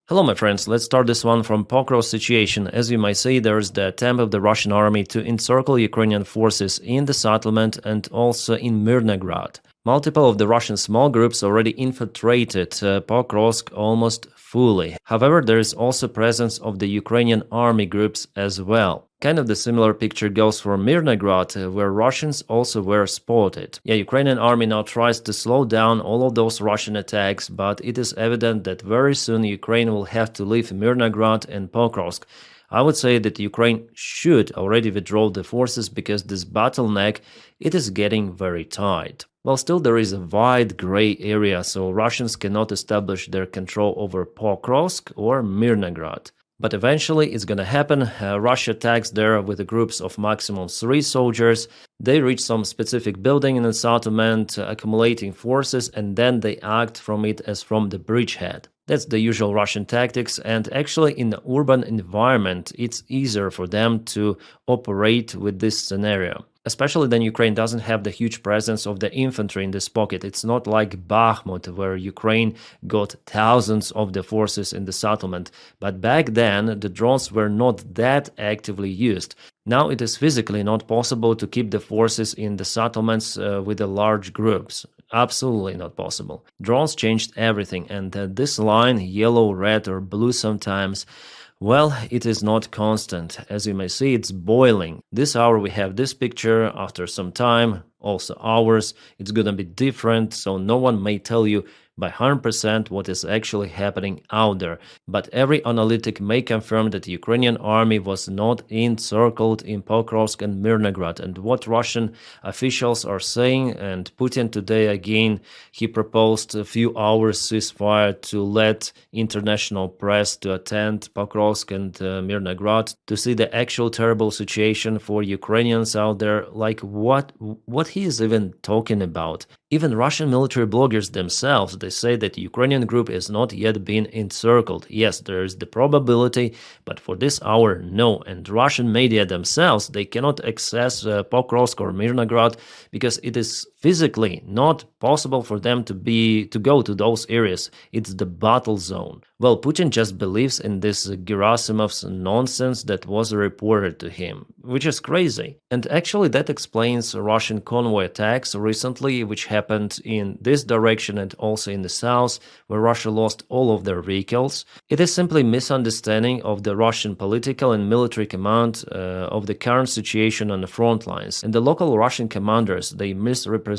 Hello, my friends. Let's start this one from Porkrovsk Situation. As you might see, there is the attempt of the Russian army to encircle Ukrainian forces in the settlement and also in Mirnograd. Multiple of the Russian small groups already infiltrated Pokrovsk almost fully. However, there is also presence of the Ukrainian army groups as well. Kind of the similar picture goes for Mirnograd, where Russians also were spotted. Yeah, Ukrainian army now tries to slow down all of those Russian attacks, but it is evident that very soon Ukraine will have to leave Mirnograd and Pokrovsk. I would say that Ukraine should already withdraw the forces because this bottleneck, it is getting very tight. Well, still there is a wide gray area, so Russians cannot establish their control over Pokrovsk or Mirnograd. But eventually it's gonna happen. Russia attacks there with groups of maximum 3 soldiers. They reach some specific building in the settlement, accumulating forces, and then they act from it as from the bridgehead. That's the usual Russian tactics, and actually in the urban environment it's easier for them to operate with this scenario. Especially then Ukraine doesn't have the huge presence of the infantry in this pocket. It's not like Bakhmut, where Ukraine got thousands of the forces in the settlement. But back then, the drones were not that actively used. Now it is physically not possible to keep the forces in the settlements with the large groups. Absolutely not possible. Drones changed everything, and this line, yellow, red, or blue sometimes, well, it is not constant. As you may see, it's boiling. This hour we have this picture, after some time, also hours, it's gonna be different, so no one may tell you by 100% what is actually happening out there. But every analytic may confirm that the Ukrainian army was not encircled in Pokrovsk and Mirnograd. And what Russian officials are saying, and Putin today again, he proposed a few hours ceasefire to let international press to attend Pokrovsk and Mirnograd to see the actual terrible situation for Ukrainians out there. Like what he is even talking about. Even Russian military bloggers themselves, they say that the Ukrainian group has not yet been encircled. Yes, there is the probability, but for this hour, no. And Russian media themselves, they cannot access Pokrovsk or Mirnograd because it is physically not possible for them to go to those areas. It's the battle zone. Well, Putin just believes in this Gerasimov's nonsense that was reported to him, which is crazy. And actually that explains Russian convoy attacks recently, which happened in this direction and also in the south, where Russia lost all of their vehicles. It is simply misunderstanding of the Russian political and military command of the current situation on the front lines. And the local Russian commanders, they misrepresent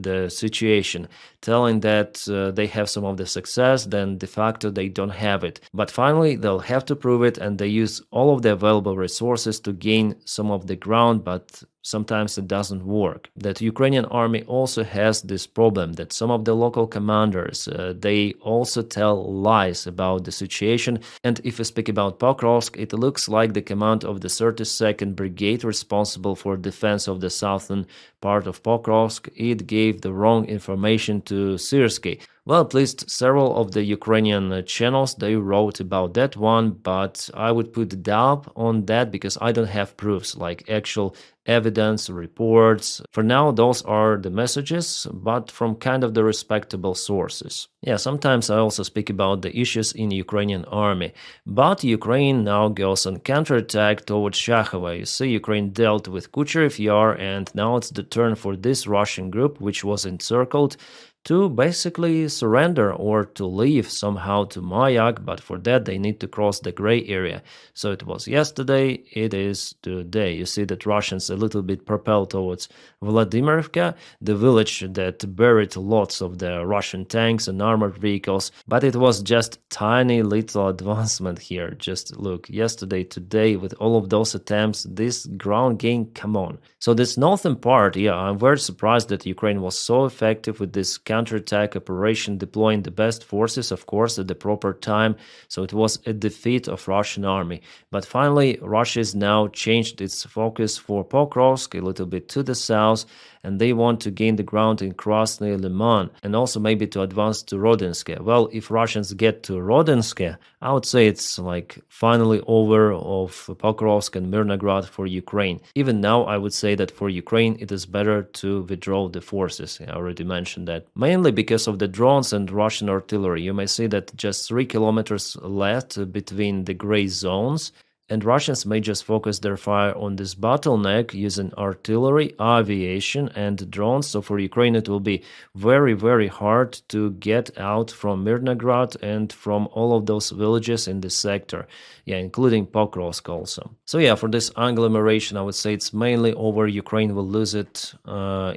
the situation, telling that they have some of the success, then de facto they don't have it. But finally, they'll have to prove it, and they use all of the available resources to gain some of the ground, but sometimes it doesn't work. That Ukrainian army also has this problem that some of the local commanders, they also tell lies about the situation. And if we speak about Pokrovsk, it looks like the command of the 32nd Brigade responsible for defense of the southern part of Pokrovsk, it gave the wrong information to Syrsky. Well, at least several of the Ukrainian channels, they wrote about that one, but I would put doubt on that because I don't have proofs, like actual evidence, reports. For now, those are the messages, but from kind of the respectable sources. Yeah, sometimes I also speak about the issues in Ukrainian army, but Ukraine now goes on counterattack towards Shakhova. You see, Ukraine dealt with Kucherev Yar, and now it's the turn for this Russian group, which was encircled, to basically surrender or to leave somehow to Mayak, but for that they need to cross the gray area. So it was yesterday, it is today. You see that Russians a little bit propelled towards Vladimirivka, the village that buried lots of the Russian tanks and armored vehicles, but it was just tiny little advancement here. Just look, yesterday, today, with all of those attempts, this ground gain, come on. So this northern part, yeah, I'm very surprised that Ukraine was so effective with this counterattack operation, deploying the best forces, of course, at the proper time. So it was a defeat of Russian army. But finally, Russia has now changed its focus for Pokrovsk a little bit to the south, and they want to gain the ground in Krasny Liman and also maybe to advance to Rodinske. Well, if Russians get to Rodinske, I would say it's like finally over of Pokrovsk and Mirnograd for Ukraine. Even now, I would say that for Ukraine, it is better to withdraw the forces. I already mentioned that. Mainly because of the drones and Russian artillery. You may see that just 3 kilometers left between the gray zones, and Russians may just focus their fire on this bottleneck using artillery, aviation, and drones. So for Ukraine, it will be very, very hard to get out from Mirnograd and from all of those villages in this sector. Yeah, including Pokrovsk also. So yeah, for this agglomeration, I would say it's mainly over. Ukraine will lose it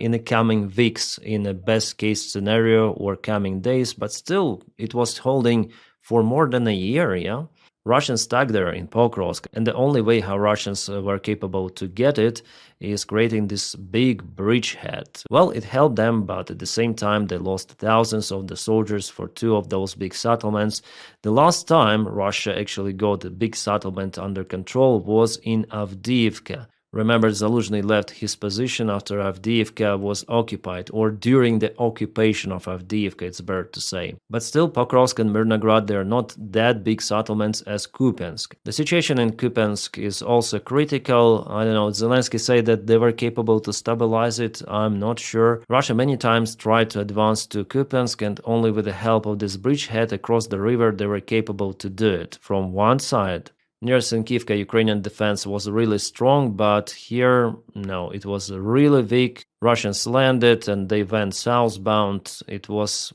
in the coming weeks in a best case scenario or coming days, but still it was holding for more than a year, yeah? Russians stuck there in Pokrovsk, and the only way how Russians were capable to get it is creating this big bridgehead. Well, it helped them, but at the same time they lost thousands of the soldiers for 2 of those big settlements. The last time Russia actually got a big settlement under control was in Avdiivka. Remember, Zaluzhny left his position after Avdiivka was occupied, or during the occupation of Avdiivka, it's better to say. But still, Pokrovsk and Mirnograd, they are not that big settlements as Kupiansk. The situation in Kupiansk is also critical. I don't know, Zelensky said that they were capable to stabilize it. I'm not sure. Russia many times tried to advance to Kupiansk, and only with the help of this bridgehead across the river they were capable to do it from one side. Near Sinkivka, Ukrainian defense was really strong, but here, no, it was really weak. Russians landed and they went southbound. It was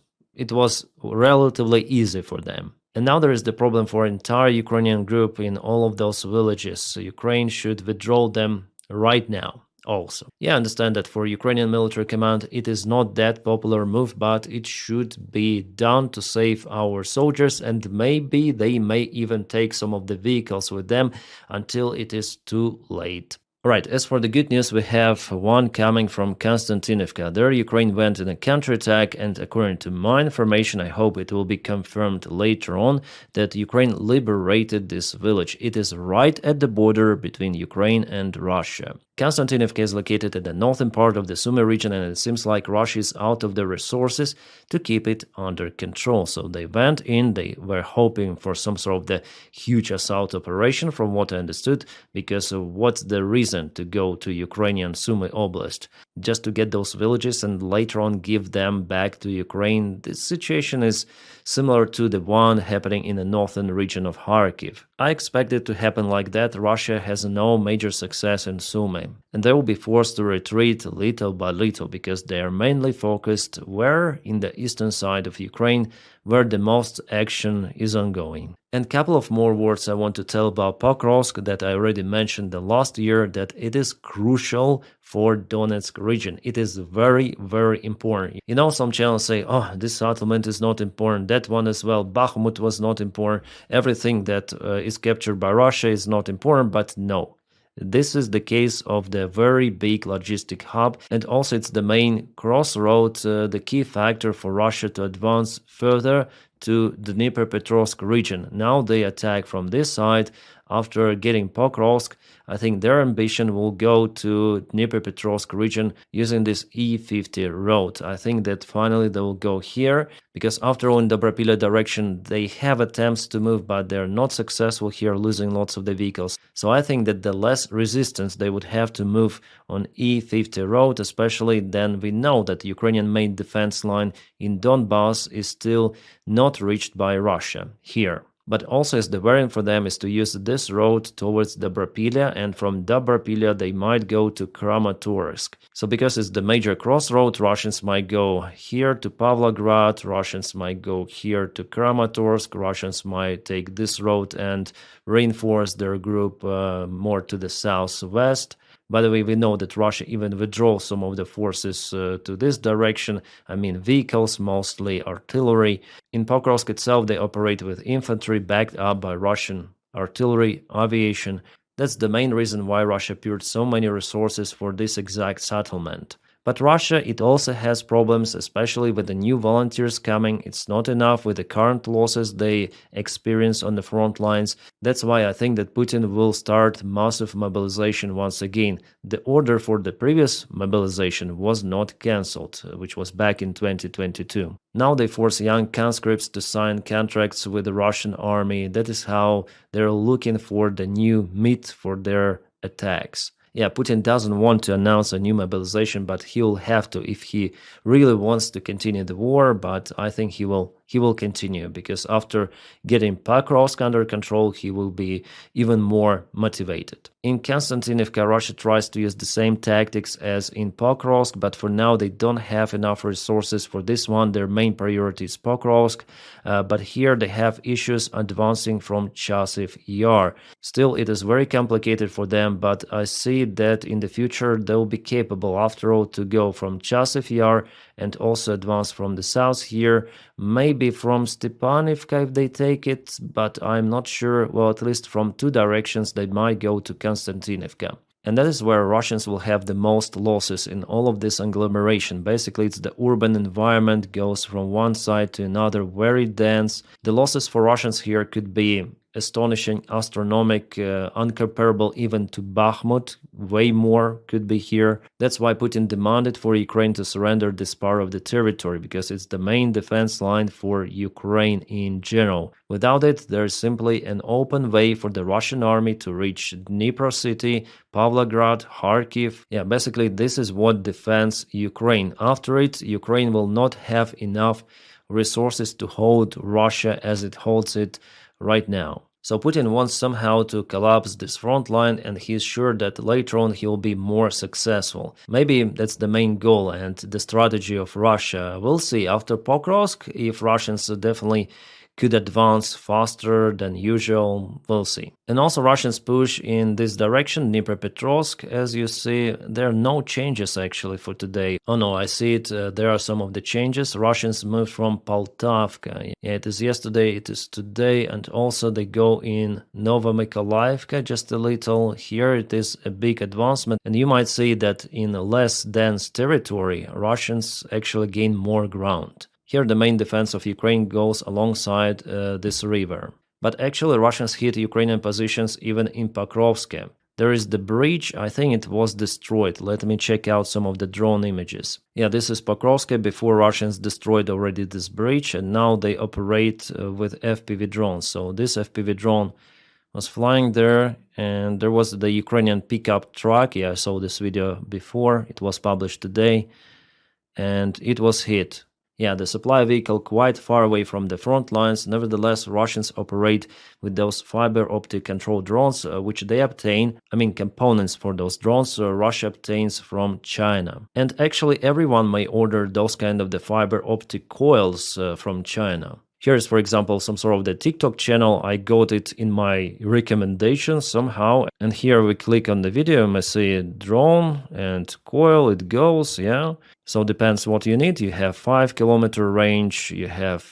relatively easy for them. And now there is the problem for entire Ukrainian group in all of those villages. So Ukraine should withdraw them right now. Also, yeah, I understand that for Ukrainian military command it is not that popular move, but it should be done to save our soldiers, and maybe they may even take some of the vehicles with them until it is too late. Alright, as for the good news, we have one coming from Konstantinovka. There Ukraine went in a counterattack, and according to my information, I hope it will be confirmed later on, that Ukraine liberated this village. It is right at the border between Ukraine and Russia. Konstantinovka is located at the northern part of the Sumy region, and it seems like Russia is out of the resources to keep it under control. So they went in, they were hoping for some sort of the huge assault operation, from what I understood, because what's the reason to go to Ukrainian Sumy Oblast? Just to get those villages and later on give them back to Ukraine. This situation is similar to the one happening in the northern region of Kharkiv. I expect it to happen like that. Russia has no major success in Sumy, and they will be forced to retreat little by little because they are mainly focused where in the eastern side of Ukraine, where the most action is ongoing. And a couple of more words I want to tell about Pokrovsk that I already mentioned the last year, that it is crucial for Donetsk region. It is very, very important. You know, some channels say, oh, this settlement is not important, that one as well, Bakhmut was not important, everything that is captured by Russia is not important, but no. This is the case of the very big logistic hub, and also it's the main crossroad, the key factor for Russia to advance further to the Dnipropetrovsk region. Now they attack from this side. After getting Pokrovsk, I think their ambition will go to Dnipropetrovsk region using this E50 road. I think that finally they will go here, because after all in the Dobropilya direction they have attempts to move, but they're not successful here, losing lots of the vehicles. So I think that the less resistance they would have to move on E50 road, especially then we know that the Ukrainian main defense line in Donbass is still not reached by Russia here. But also as the variant for them is to use this road towards Dobropilya, and from Dobropilya they might go to Kramatorsk. So because it's the major crossroad, Russians might go here to Pavlograd, Russians might go here to Kramatorsk, Russians might take this road and reinforce their group more to the southwest. By the way, we know that Russia even withdraws some of the forces to this direction. I mean vehicles, mostly artillery. In Pokrovsk itself, they operate with infantry backed up by Russian artillery, aviation. That's the main reason why Russia poured so many resources for this exact settlement. But Russia, it also has problems, especially with the new volunteers coming. It's not enough with the current losses they experience on the front lines. That's why I think that Putin will start massive mobilization once again. The order for the previous mobilization was not cancelled, which was back in 2022. Now they force young conscripts to sign contracts with the Russian army. That is how they're looking for the new meat for their attacks. Yeah, Putin doesn't want to announce a new mobilization, but he'll have to if he really wants to continue the war. But I think he will continue, because after getting Porkrovsk under control, he will be even more motivated. In Konstantinivka, Russia tries to use the same tactics as in Porkrovsk, but for now they don't have enough resources for this one. Their main priority is Porkrovsk, but here they have issues advancing from Chasiv Yar. Still, it is very complicated for them, but I see that in the future they'll be capable, after all, to go from Chasiv Yar and also advance from the south here, maybe from Stepanivka if they take it, but I'm not sure. Well, at least from two directions they might go to Konstantinivka. And that is where Russians will have the most losses in all of this agglomeration. Basically, it's the urban environment, goes from one side to another, very dense. The losses for Russians here could be astonishing, astronomical, uncomparable even to Bakhmut. Way more could be here. That's why Putin demanded for Ukraine to surrender this part of the territory, because it's the main defense line for Ukraine in general. Without it, there's simply an open way for the Russian army to reach Dnipro city, Pavlograd, Kharkiv. Yeah, basically this is what defends Ukraine. After it, Ukraine will not have enough resources to hold Russia as it holds it right now. So Putin wants somehow to collapse this front line, and he's sure that later on he'll be more successful. Maybe that's the main goal and the strategy of Russia. We'll see after Pokrovsk if Russians definitely could advance faster than usual. We'll see. And also Russians push in this direction, Dnipropetrovsk. As you see, there are no changes actually for today. Oh no, I see it. There are some of the changes. Russians moved from Poltavka. Yeah, it is yesterday, it is today, and also they go in Novomykolaivka just a little. Here it is a big advancement, and you might see that in a less dense territory, Russians actually gain more ground. Here the main defense of Ukraine goes alongside this river. But actually Russians hit Ukrainian positions even in Pokrovsk. There is the bridge, I think it was destroyed. Let me check out some of the drone images. Yeah, this is Pokrovsk. Before Russians destroyed already this bridge, and now they operate with FPV drones. So this FPV drone was flying there, and there was the Ukrainian pickup truck. Yeah, I saw this video before. It was published today, and it was hit. Yeah, the supply vehicle quite far away from the front lines. Nevertheless, Russians operate with those fiber optic control drones, which they obtain, components for those drones Russia obtains from China. And actually everyone may order those kind of the fiber optic coils from China. Here's, for example, some sort of the TikTok channel. I got it in my recommendations somehow. And here we click on the video, I see a drone and coil, it goes, yeah. So depends what you need. You have 5-kilometer range, you have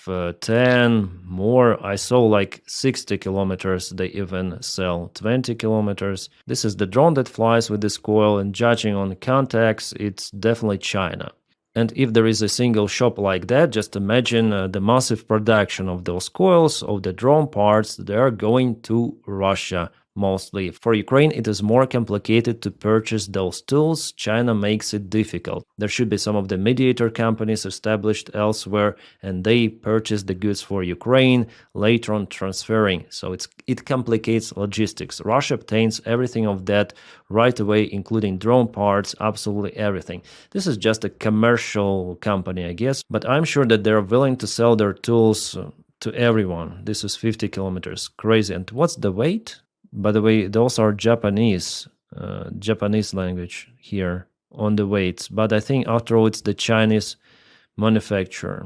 10 more. I saw like 60 kilometers. They even sell 20 kilometers. This is the drone that flies with this coil, and judging on contacts, it's definitely China. And if there is a single shop like that, just imagine the massive production of those coils, of the drone parts, they are going to Russia mostly. For Ukraine, it is more complicated to purchase those tools. China makes it difficult. There should be some of the mediator companies established elsewhere, and they purchase the goods for Ukraine, later on transferring. So it complicates logistics. Russia obtains everything of that right away, including drone parts, absolutely everything. This is just a commercial company, I guess, but I'm sure that they're willing to sell their tools to everyone. This is 50 kilometers. Crazy. And what's the weight? By the way, those are Japanese language here on the weights. But I think after all, it's the Chinese manufacturer.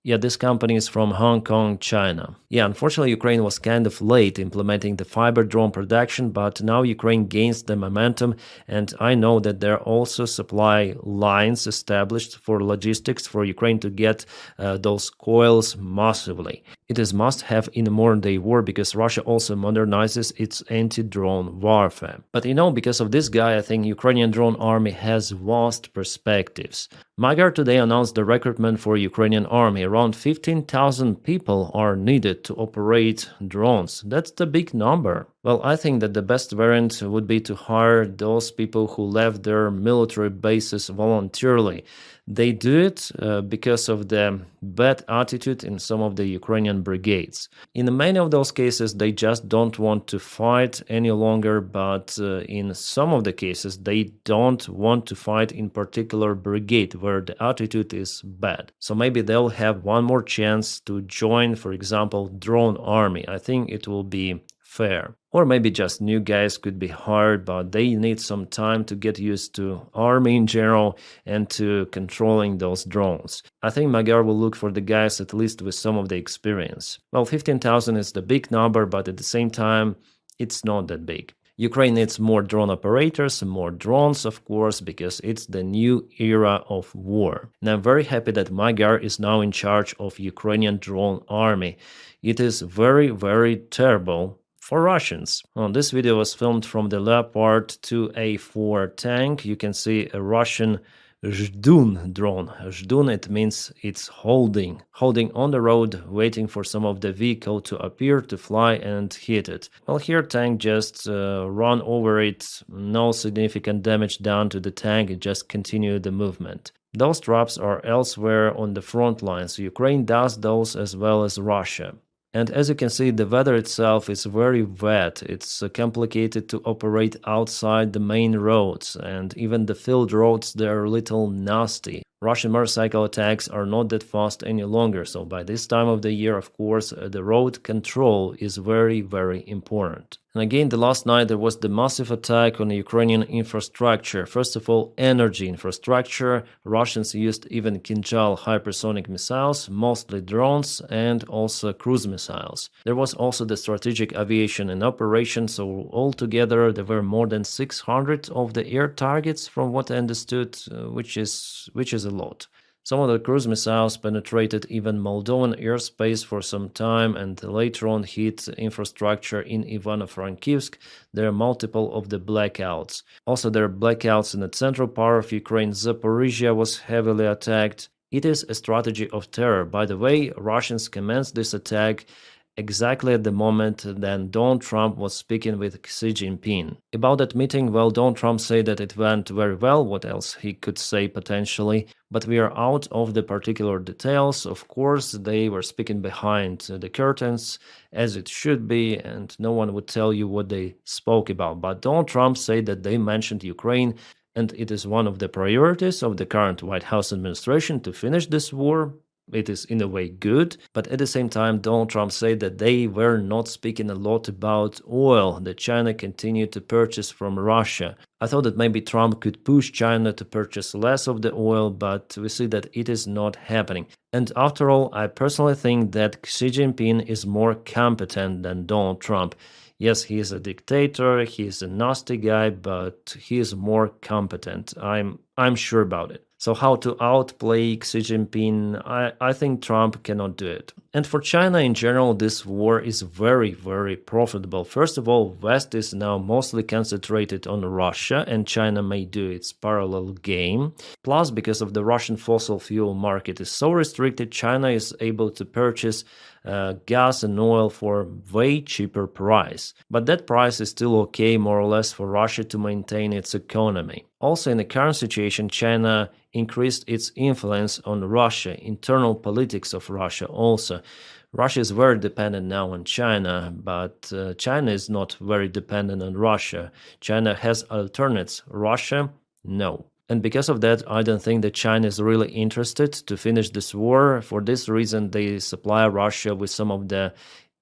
Yeah, this company is from Hong Kong, China. Yeah, unfortunately, Ukraine was kind of late implementing the fiber drone production, but now Ukraine gains the momentum, and I know that there are also supply lines established for logistics for Ukraine to get those coils massively. It is must-have in a modern-day war because Russia also modernizes its anti-drone warfare. But because of this guy, I think Ukrainian drone army has vast perspectives. Magyar today announced the recruitment for Ukrainian army. Around 15,000 people are needed to operate drones. That's the big number. Well, I think that the best variant would be to hire those people who left their military bases voluntarily. They do it because of the bad attitude in some of the Ukrainian brigades. In many of those cases, they just don't want to fight any longer, but in some of the cases, they don't want to fight in particular brigade where the attitude is bad. So maybe they'll have one more chance to join, for example, drone army. I think it will be fair. Or maybe just new guys could be hired, but they need some time to get used to army in general and to controlling those drones. I think Magyar will look for the guys at least with some of the experience. Well, 15,000 is the big number, but at the same time, it's not that big. Ukraine needs more drone operators and more drones, of course, because it's the new era of war. And I'm very happy that Magyar is now in charge of Ukrainian drone army. It is very, very terrible for Russians. This video was filmed from the Leopard 2A4 tank. You can see a Russian Zhdun drone. Zhdun, it means it's holding on the road, waiting for some of the vehicle to appear, to fly and hit it. Well, here tank just run over it, no significant damage done to the tank, it just continued the movement. Those drops are elsewhere on the front lines. Ukraine does those as well as Russia. And as you can see, the weather itself is very wet. It's complicated to operate outside the main roads, and even the field roads, they're a little nasty. Russian motorcycle attacks are not that fast any longer, so by this time of the year, of course, the road control is very, very important. And again, the last night there was the massive attack on Ukrainian infrastructure. First of all, energy infrastructure. Russians used even Kinjal hypersonic missiles, mostly drones, and also cruise missiles. There was also the strategic aviation in operation, so altogether there were more than 600 of the air targets from what I understood, which is a lot. Some of the cruise missiles penetrated even Moldovan airspace for some time and later on hit infrastructure in Ivano-Frankivsk. There are multiple of the blackouts. Also, there are blackouts in the central part of Ukraine. Zaporizhia was heavily attacked. It is a strategy of terror. By the way, Russians commenced this attack exactly at the moment then Donald Trump was speaking with Xi Jinping. About that meeting, well, Donald Trump said that it went very well, what else he could say potentially, but we are out of the particular details. Of course, they were speaking behind the curtains, as it should be, and no one would tell you what they spoke about. But Donald Trump said that they mentioned Ukraine, and it is one of the priorities of the current White House administration to finish this war. It is in a way good, but at the same time Donald Trump said that they were not speaking a lot about oil that China continued to purchase from Russia. I thought that maybe Trump could push China to purchase less of the oil, but we see that it is not happening. And after all, I personally think that Xi Jinping is more competent than Donald Trump. Yes, he is a dictator, he is a nasty guy, but he is more competent. I'm sure about it. So how to outplay Xi Jinping, I think Trump cannot do it. And for China in general, this war is very, very profitable. First of all, West is now mostly concentrated on Russia, and China may do its parallel game. Plus, because of the Russian fossil fuel market is so restricted, China is able to purchase gas and oil for way cheaper price. But that price is still okay more or less for Russia to maintain its economy. Also, in the current situation, China increased its influence on Russia, internal politics of Russia also. Russia is very dependent now on China, but China is not very dependent on Russia. China has alternates. Russia, no. And because of that, I don't think that China is really interested to finish this war. For this reason, they supply Russia with some of the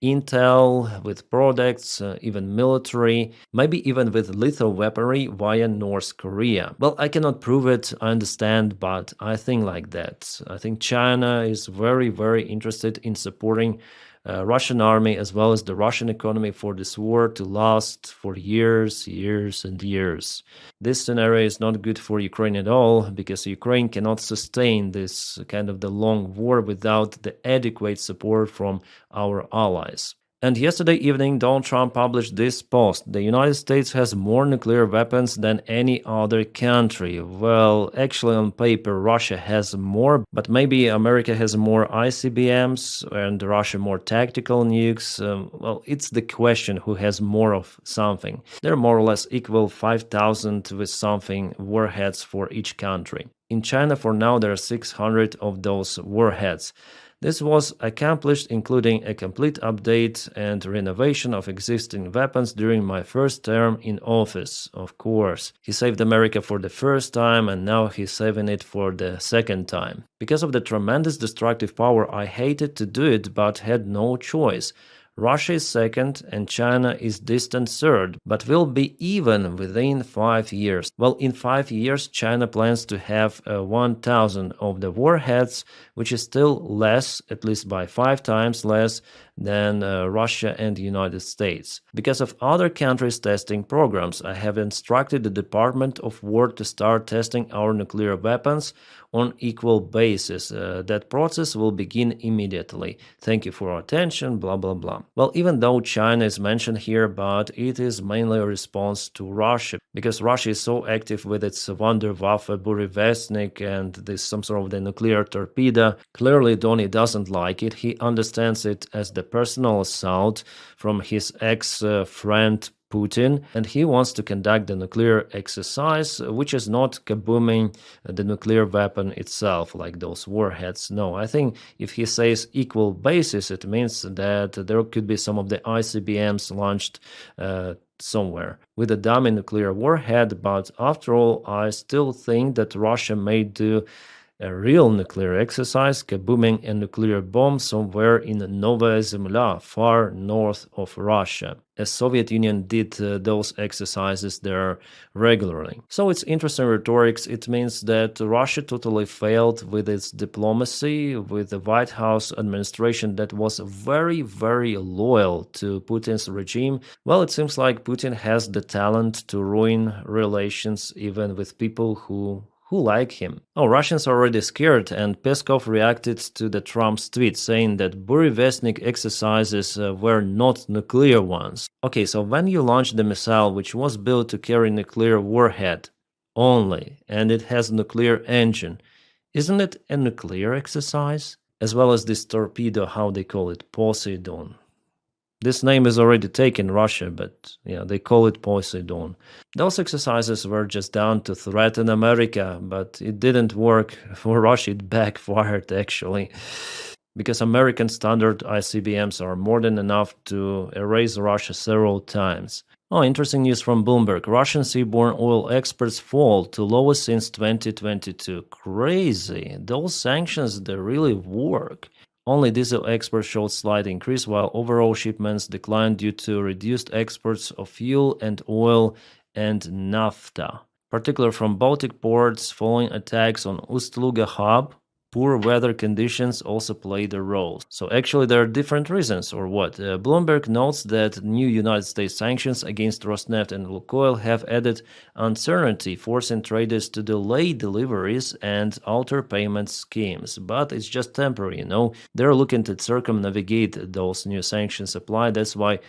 intel, with products, even military, maybe even with lethal weaponry via North Korea. Well, I cannot prove it, I understand, but I think like that. I think China is very, very interested in supporting Russian army as well as the Russian economy for this war to last for years, years and years. This scenario is not good for Ukraine at all because Ukraine cannot sustain this kind of the long war without the adequate support from our allies. And yesterday evening, Donald Trump published this post. The United States has more nuclear weapons than any other country. Well, actually, on paper, Russia has more, but maybe America has more ICBMs and Russia more tactical nukes. Well, it's the question who has more of something. They're more or less equal 5,000 with something warheads for each country. In China, for now, there are 600 of those warheads. This was accomplished including a complete update and renovation of existing weapons during my first term in office, of course. He saved America for the first time and now he's saving it for the second time. Because of the tremendous destructive power, I hated to do it but had no choice. Russia is second and China is distant third, but will be even within 5 years. Well, in 5 years, China plans to have 1,000 of the warheads, which is still less, at least by 5 times less than Russia and the United States. Because of other countries' testing programs, I have instructed the Department of War to start testing our nuclear weapons on equal basis. That process will begin immediately. Thank you for your attention, blah blah blah. Well, even though China is mentioned here, but it is mainly a response to Russia, because Russia is so active with its Wunderwaffe, Burevestnik, and this some sort of the nuclear torpedo. Clearly, Donny doesn't like it. He understands it as the personal assault from his ex-friend Putin, and he wants to conduct the nuclear exercise, which is not kabooming the nuclear weapon itself, like those warheads. No, I think if he says equal basis, it means that there could be some of the ICBMs launched somewhere with a dummy nuclear warhead, but after all, I still think that Russia may do a real nuclear exercise, kabooming a nuclear bomb somewhere in Novaya Zemlya, far north of Russia, as Soviet Union did those exercises there regularly. So it's interesting rhetorics. It means that Russia totally failed with its diplomacy, with the White House administration that was very, very loyal to Putin's regime. Well, it seems like Putin has the talent to ruin relations even with people who like him. Oh, Russians are already scared, and Peskov reacted to the Trump's tweet saying that Burevestnik exercises were not nuclear ones. Okay, so when you launch the missile which was built to carry nuclear warhead only, and it has nuclear engine, isn't it a nuclear exercise? As well as this torpedo, how they call it, Poseidon. This name is already taken in Russia, but yeah, they call it Poseidon. Those exercises were just done to threaten America, but it didn't work for Russia. It backfired, actually, because American standard ICBMs are more than enough to erase Russia several times. Oh, interesting news from Bloomberg. Russian seaborne oil exports fall to lowest since 2022. Crazy. Those sanctions, they really work. Only diesel exports showed slight increase, while overall shipments declined due to reduced exports of fuel and oil and naphtha, particularly from Baltic ports following attacks on Ust-Luga hub. Poor weather conditions also played a role. So actually there are different reasons, or what? Bloomberg notes that new United States sanctions against Rosneft and Lukoil have added uncertainty, forcing traders to delay deliveries and alter payment schemes. But it's just temporary, you know. They're looking to circumnavigate those new sanctions applied. That's why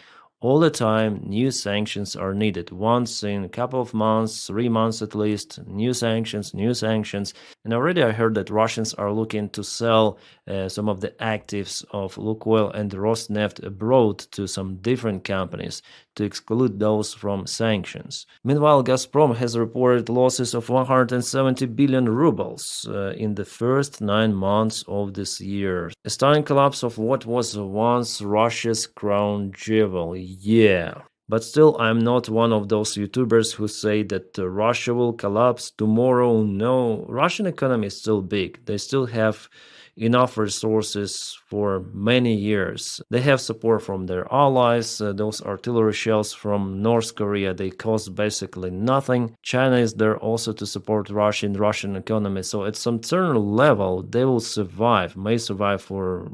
all the time, new sanctions are needed. Once in a couple of months, 3 months at least, new sanctions. And already I heard that Russians are looking to sell some of the actives of Lukoil and Rosneft abroad to some different companies to exclude those from sanctions. Meanwhile, Gazprom has reported losses of 170 billion rubles in the first 9 months of this year. A stunning collapse of what was once Russia's crown jewel. Yeah. But still, I'm not one of those YouTubers who say that Russia will collapse tomorrow. No, Russian economy is still big. They still have enough resources for many years. They have support from their allies. Those artillery shells from North Korea, they cost basically nothing. China is there also to support Russia in Russian economy. So at some certain level, they will survive, may survive for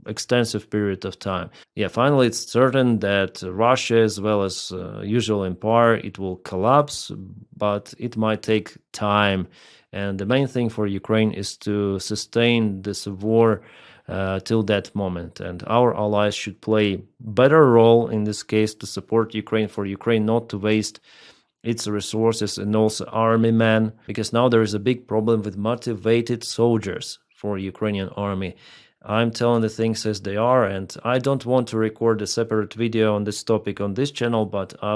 extensive period of time. Yeah, finally, it's certain that Russia, as well as usual empire, it will collapse, but it might take time. And the main thing for Ukraine is to sustain this war till that moment. And our allies should play better role in this case to support Ukraine, for Ukraine not to waste its resources and also army men, because now there is a big problem with motivated soldiers for Ukrainian army. I'm telling the things as they are, and I don't want to record a separate video on this topic on this channel, but I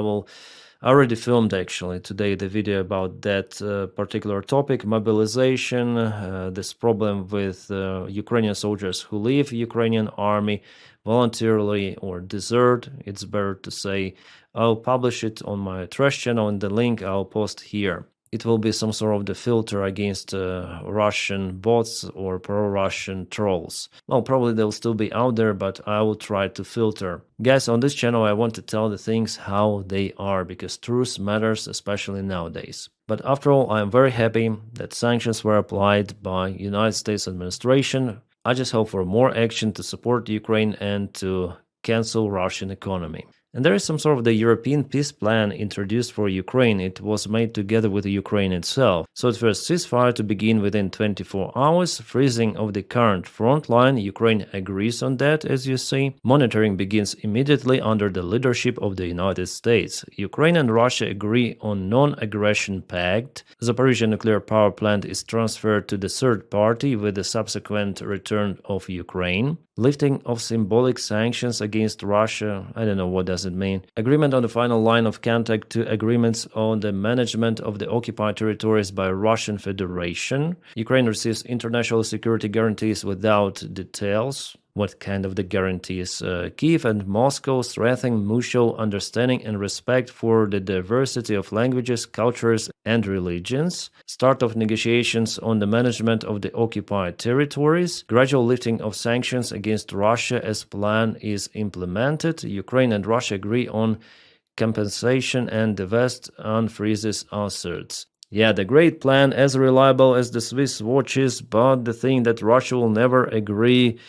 already filmed actually today the video about that particular topic, mobilization, this problem with Ukrainian soldiers who leave Ukrainian army voluntarily or desert, it's better to say. I'll publish it on my trash channel, and the link I'll post here. It will be some sort of the filter against Russian bots or pro-Russian trolls. Well, probably they'll still be out there, but I will try to filter. Guys, on this channel I want to tell the things how they are, because truth matters, especially nowadays. But after all, I am very happy that sanctions were applied by United States administration. I just hope for more action to support Ukraine and to cancel Russian economy. And there is some sort of the European peace plan introduced for Ukraine. It was made together with Ukraine itself. So it was ceasefire to begin within 24 hours, freezing of the current front line. Ukraine agrees on that, as you see. Monitoring begins immediately under the leadership of the United States. Ukraine and Russia agree on non-aggression pact. Zaporizhzhia nuclear power plant is transferred to the third party with the subsequent return of Ukraine. Lifting of symbolic sanctions against Russia. I don't know what does it mean. Agreement on the final line of contact to agreements on the management of the occupied territories by Russian Federation. Ukraine receives international security guarantees without details. What kind of the guarantees? Kyiv and Moscow strengthen mutual understanding and respect for the diversity of languages, cultures, and religions. Start of negotiations on the management of the occupied territories. Gradual lifting of sanctions against Russia as plan is implemented. Ukraine and Russia agree on compensation, and the West unfreezes asserts. Yeah, the great plan, as reliable as the Swiss watches, but the thing that Russia will never agree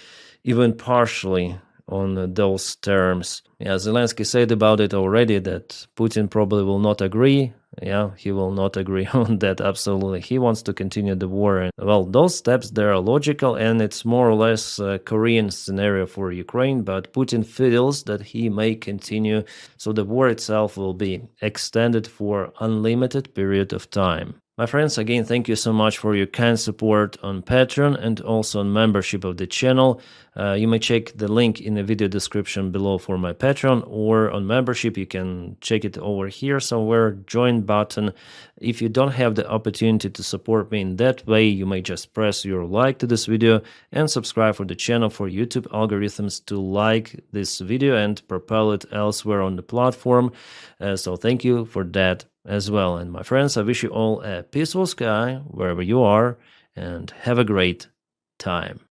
even partially on those terms. Yeah, Zelensky said about it already that Putin probably will not agree. Yeah, he will not agree on that, absolutely. He wants to continue the war. And, well, those steps, they are logical, and it's more or less a Korean scenario for Ukraine, but Putin feels that he may continue, so the war itself will be extended for unlimited period of time. My friends, again, thank you so much for your kind support on Patreon and also on membership of the channel. You may check the link in the video description below for my Patreon, or on membership you can check it over here somewhere, join button. If you don't have the opportunity to support me in that way, you may just press your like to this video and subscribe for the channel for YouTube algorithms to like this video and propel it elsewhere on the platform. So thank you for that as well. And my friends, I wish you all a peaceful sky wherever you are, and have a great time.